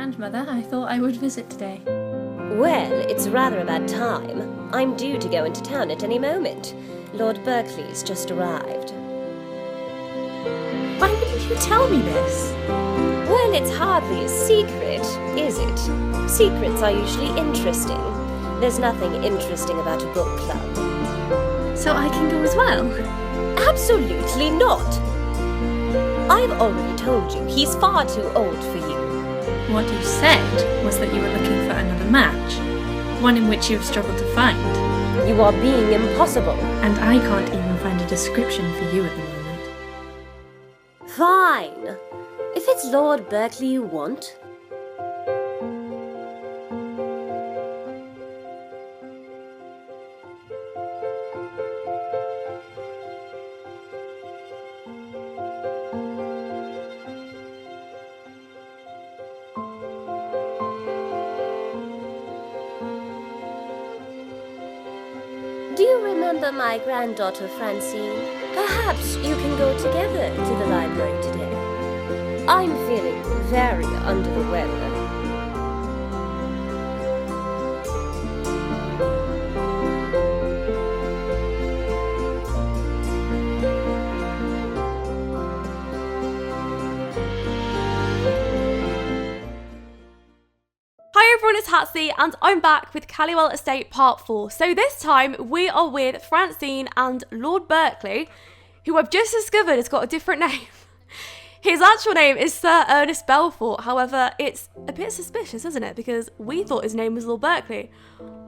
Grandmother, I thought I would visit today. Well, it's rather a bad time. I'm due to go into town at any moment. Lord Berkeley's just arrived. Why wouldn't you tell me this? Well, it's hardly a secret, is it? Secrets are usually interesting. There's nothing interesting about a book club. So I can go as well? Absolutely not! I've already told you he's far too old for you. What you said was that you were looking for another match, one in which you've struggled to find. You are being impossible. And I can't even find a description for you at the moment. Fine. If it's Lord Berkeley you want. Do you remember my granddaughter Francine? Perhaps you can go together to the library today. I'm feeling very under the weather. Hi everyone, it's Hatsy and I'm back with Calliwell Estate Part 4. So this time we are with Francine and Lord Berkeley, who I've just discovered has got a different name. His actual name is Sir Ernest Belfort, however it's a bit suspicious, isn't it? Because we thought his name was Lord Berkeley.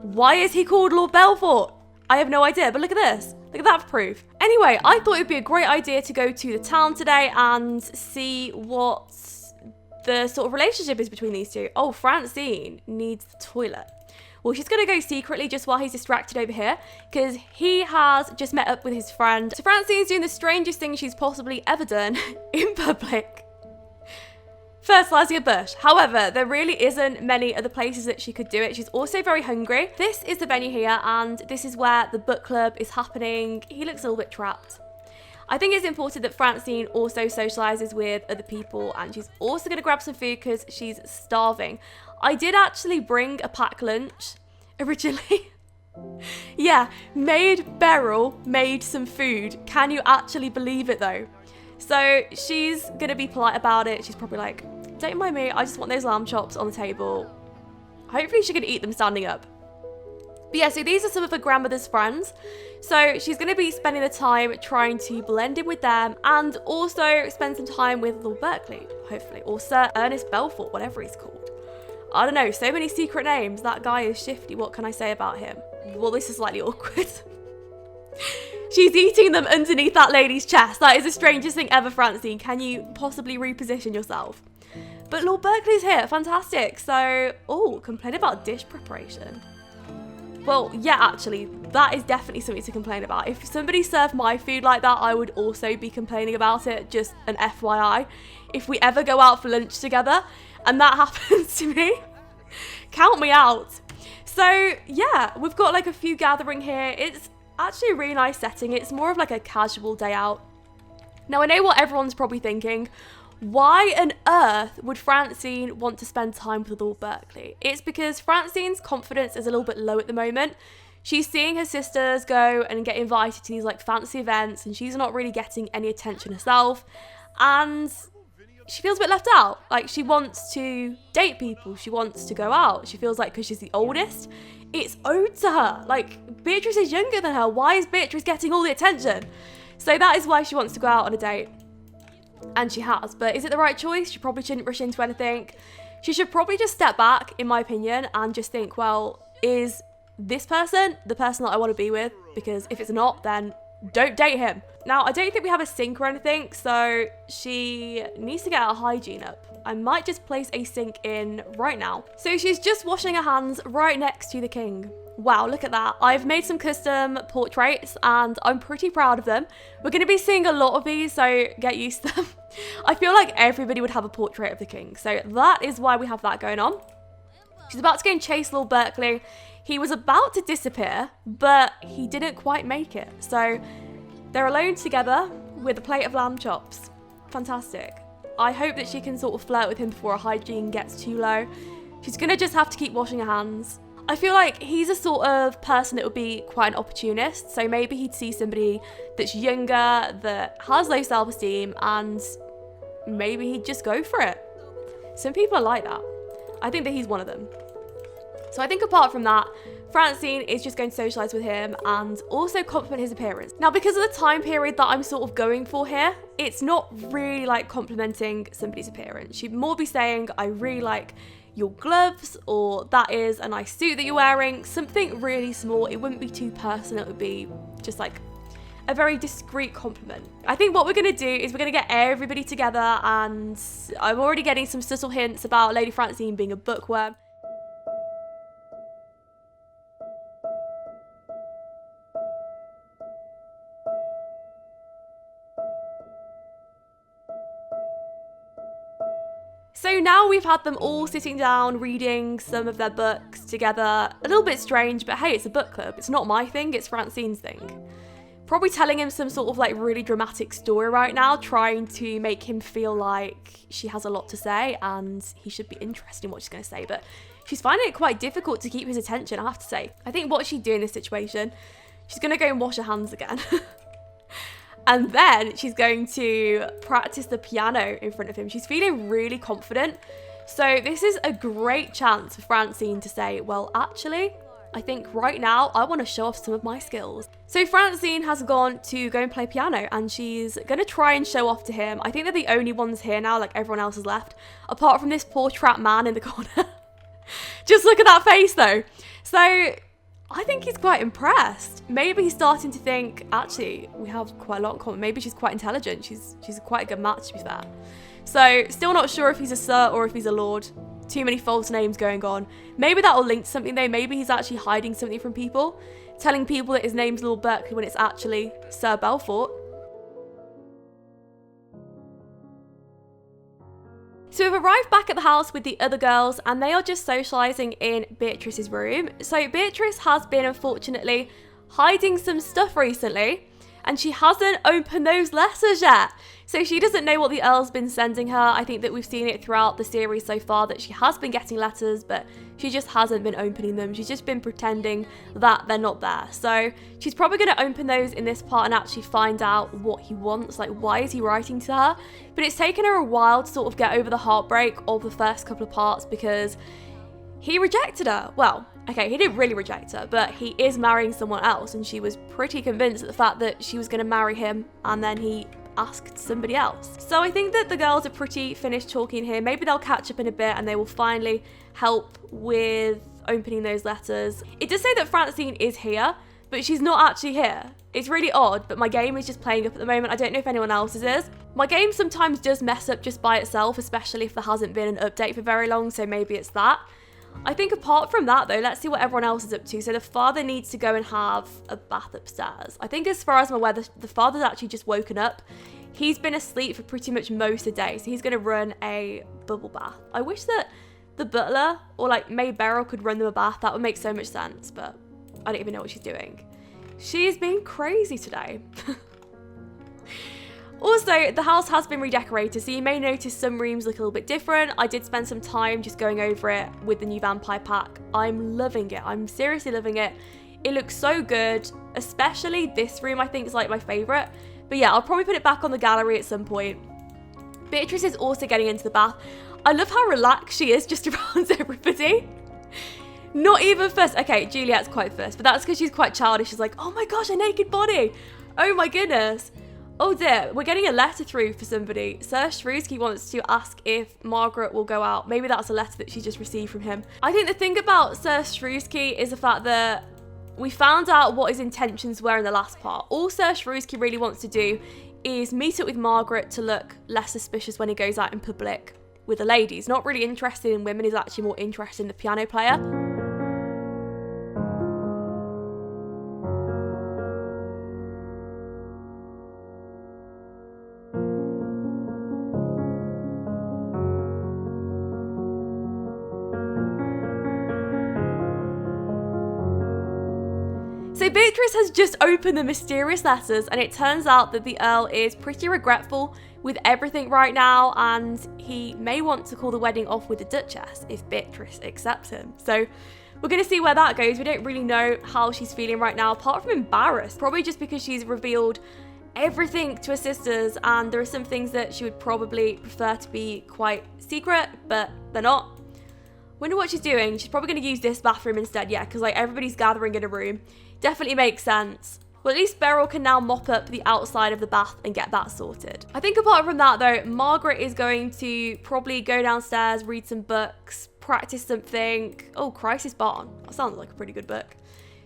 Why is he called Lord Belfort? I have no idea, but look at this. Look at that for proof. Anyway, I thought it would be a great idea to go to the town today and see what the sort of relationship is between these two. Oh, Francine needs the toilet. Well, she's going to go secretly just while he's distracted over here because he has just met up with his friend. So Francine's doing the strangest thing she's possibly ever done in public. Fertilising a bush. However, there really isn't many other places that she could do it. She's also very hungry. This is the venue here and this is where the book club is happening. He looks a little bit trapped. I think it's important that Francine also socialises with other people and she's also going to grab some food because she's starving. I did actually bring a packed lunch originally. Yeah, Maid Beryl made some food. Can you actually believe it though? So she's going to be polite about it. She's probably like, don't mind me, I just want those lamb chops on the table. Hopefully she can eat them standing up. But yeah, so these are some of her grandmother's friends. So she's going to be spending the time trying to blend in with them and also spend some time with Lord Berkeley, hopefully, or Sir Ernest Belfort, whatever he's called. I don't know, so many secret names. That guy is shifty. What can I say about him? Well, this is slightly awkward. She's eating them underneath that lady's chest. That is the strangest thing ever, Francine. Can you possibly reposition yourself? But Lord Berkeley's here. Fantastic. So, oh, complain about dish preparation. Well, yeah, actually, that is definitely something to complain about. If somebody served my food like that, I would also be complaining about it. Just an FYI. If we ever go out for lunch together and that happens to me, count me out. So, yeah, we've got like a few gathering here. It's actually a really nice setting. It's more of like a casual day out. Now, I know what everyone's probably thinking. Why on earth would Francine want to spend time with Lord Berkeley? It's because Francine's confidence is a little bit low at the moment. She's seeing her sisters go and get invited to these like fancy events and she's not really getting any attention herself. And she feels a bit left out. Like she wants to date people. She wants to go out. She feels like because she's the oldest, it's owed to her. Like Beatrice is younger than her. Why is Beatrice getting all the attention? So that is why she wants to go out on a date. And she has, but is it the right choice? She probably shouldn't rush into anything. She should probably just step back, in my opinion, and just think, well, is this person the person that I want to be with? Because if it's not, then don't date him. Now, I don't think we have a sink or anything, so she needs to get her hygiene up. I might just place a sink in right now. So she's just washing her hands right next to the king. Wow, look at that. I've made some custom portraits and I'm pretty proud of them. We're going to be seeing a lot of these, so get used to them. I feel like everybody would have a portrait of the king, so that is why we have that going on. She's about to go and chase Lord Berkeley. He was about to disappear, but he didn't quite make it. So they're alone together with a plate of lamb chops. Fantastic. I hope that she can sort of flirt with him before her hygiene gets too low. She's gonna just have to keep washing her hands. I feel like he's a sort of person that would be quite an opportunist, so maybe he'd see somebody that's younger, that has low self-esteem, and maybe he'd just go for it. Some people are like that. I think that he's one of them. So I think apart from that, Francine is just going to socialise with him and also compliment his appearance. Now, because of the time period that I'm sort of going for here, it's not really like complimenting somebody's appearance. She'd more be saying, I really like your gloves, or that is a nice suit that you're wearing, something really small. It wouldn't be too personal, it would be just like a very discreet compliment. I think what we're gonna do is we're gonna get everybody together, and I'm already getting some subtle hints about Lady Francine being a bookworm. So now we've had them all sitting down, reading some of their books together. A little bit strange, but hey, it's a book club. It's not my thing, it's Francine's thing. Probably telling him some sort of like really dramatic story right now, trying to make him feel like she has a lot to say and he should be interested in what she's going to say. But she's finding it quite difficult to keep his attention, I have to say. I think what she'd do in this situation, she's going to go and wash her hands again. And then she's going to practice the piano in front of him. She's feeling really confident. So this is a great chance for Francine to say, well, actually, I think right now I want to show off some of my skills. So Francine has gone to go and play piano, and she's going to try and show off to him. I think they're the only ones here now, like everyone else has left, apart from this poor trapped man in the corner. Just look at that face though. So I think he's quite impressed. Maybe he's starting to think, actually, we have quite a lot in common. Maybe she's quite intelligent. She's quite a good match, to be fair. So still not sure if he's a sir or if he's a lord. Too many false names going on. Maybe that'll link to something though. Maybe he's actually hiding something from people, telling people that his name's Lord Berkeley when it's actually Sir Belfort. So we've arrived back at the house with the other girls, and they are just socialising in Beatrice's room. So Beatrice has been, unfortunately, hiding some stuff recently, and she hasn't opened those letters yet. So she doesn't know what the Earl's been sending her. I think that we've seen it throughout the series so far that she has been getting letters, but she just hasn't been opening them. She's just been pretending that they're not there. So she's probably going to open those in this part and actually find out what he wants, like why is he writing to her. But it's taken her a while to sort of get over the heartbreak of the first couple of parts because he rejected her. Well, okay, he didn't really reject her, but he is marrying someone else, and she was pretty convinced at the fact that she was going to marry him, and then he asked somebody else. So I think that the girls are pretty finished talking here. Maybe they'll catch up in a bit and they will finally help with opening those letters. It does say that Francine is here, but she's not actually here. It's really odd, but my game is just playing up at the moment. I don't know if anyone else's is. My game sometimes does mess up just by itself, especially if there hasn't been an update for very long, so maybe it's that. I think apart from that though, let's see what everyone else is up to. So the father needs to go and have a bath upstairs. I think as far as I'm aware, the father's actually just woken up. He's been asleep for pretty much most of the day, so he's going to run a bubble bath. I wish that the butler or like Maid Beryl could run them a bath. That would make so much sense, but I don't even know what she's doing. She's being crazy today. Also, the house has been redecorated, so you may notice some rooms look a little bit different. I did spend some time just going over it with the new vampire pack. I'm loving it. I'm seriously loving it. It looks so good, especially this room I think is like my favourite. But yeah, I'll probably put it back on the gallery at some point. Beatrice is also getting into the bath. I love how relaxed she is just around everybody. Not even first. Okay, Juliet's quite first, but that's because she's quite childish. She's like, oh my gosh, a naked body. Oh my goodness. Oh dear, we're getting a letter through for somebody. Sir Shrewsbury wants to ask if Margaret will go out. Maybe that's a letter that she just received from him. I think the thing about Sir Shrewsbury is the fact that we found out what his intentions were in the last part. All Sir Shrewsbury really wants to do is meet up with Margaret to look less suspicious when he goes out in public with the ladies. Not really interested in women, he's actually more interested in the piano player. So So Beatrice has just opened the mysterious letters, and it turns out that the Earl is pretty regretful with everything right now, and he may want to call the wedding off with the Duchess if Beatrice accepts him. So we're going to see where that goes. We don't really know how she's feeling right now, apart from embarrassed, probably just because she's revealed everything to her sisters, and there are some things that she would probably prefer to be quite secret, but they're not. Wonder what she's doing. She's probably going to use this bathroom instead, yeah, because like everybody's gathering in a room. Definitely makes sense. Well, at least Beryl can now mop up the outside of the bath and get that sorted. I think apart from that though, Margaret is going to probably go downstairs, read some books, practice something. Oh, Crisis Barn. That sounds like a pretty good book.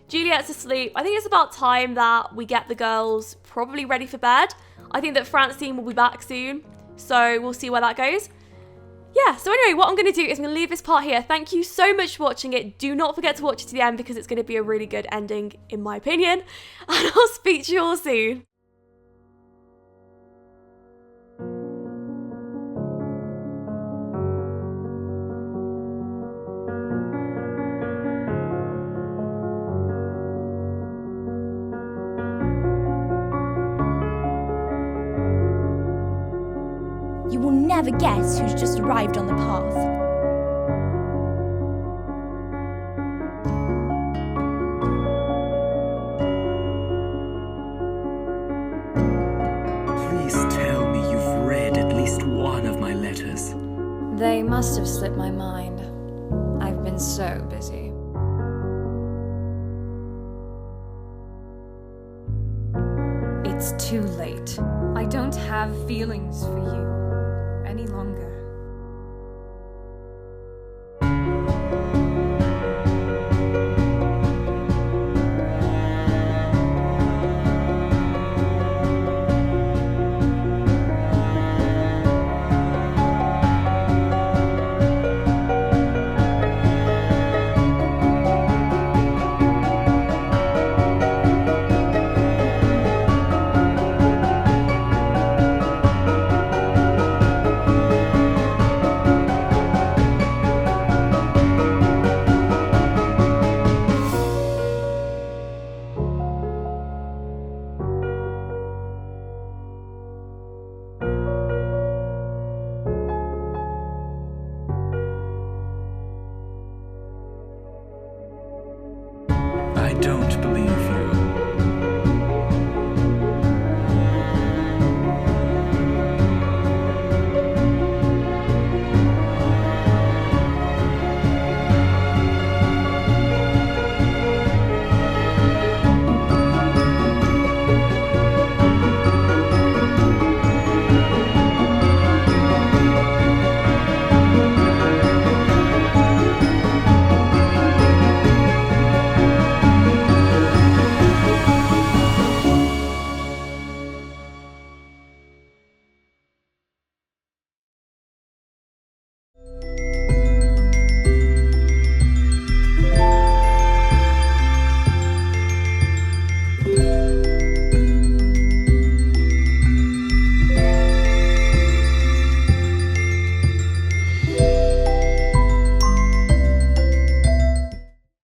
Juliet's asleep. I think it's about time that we get the girls probably ready for bed. I think that Francine will be back soon, so we'll see where that goes. Yeah, so anyway, what I'm going to do is I'm going to leave this part here. Thank you so much for watching it. Do not forget to watch it to the end because it's going to be a really good ending, in my opinion. And I'll speak to you all soon. You will never guess who's just arrived on the path. Please tell me you've read at least one of my letters. They must have slipped my mind. I've been so busy. It's too late. I don't have feelings for you any longer.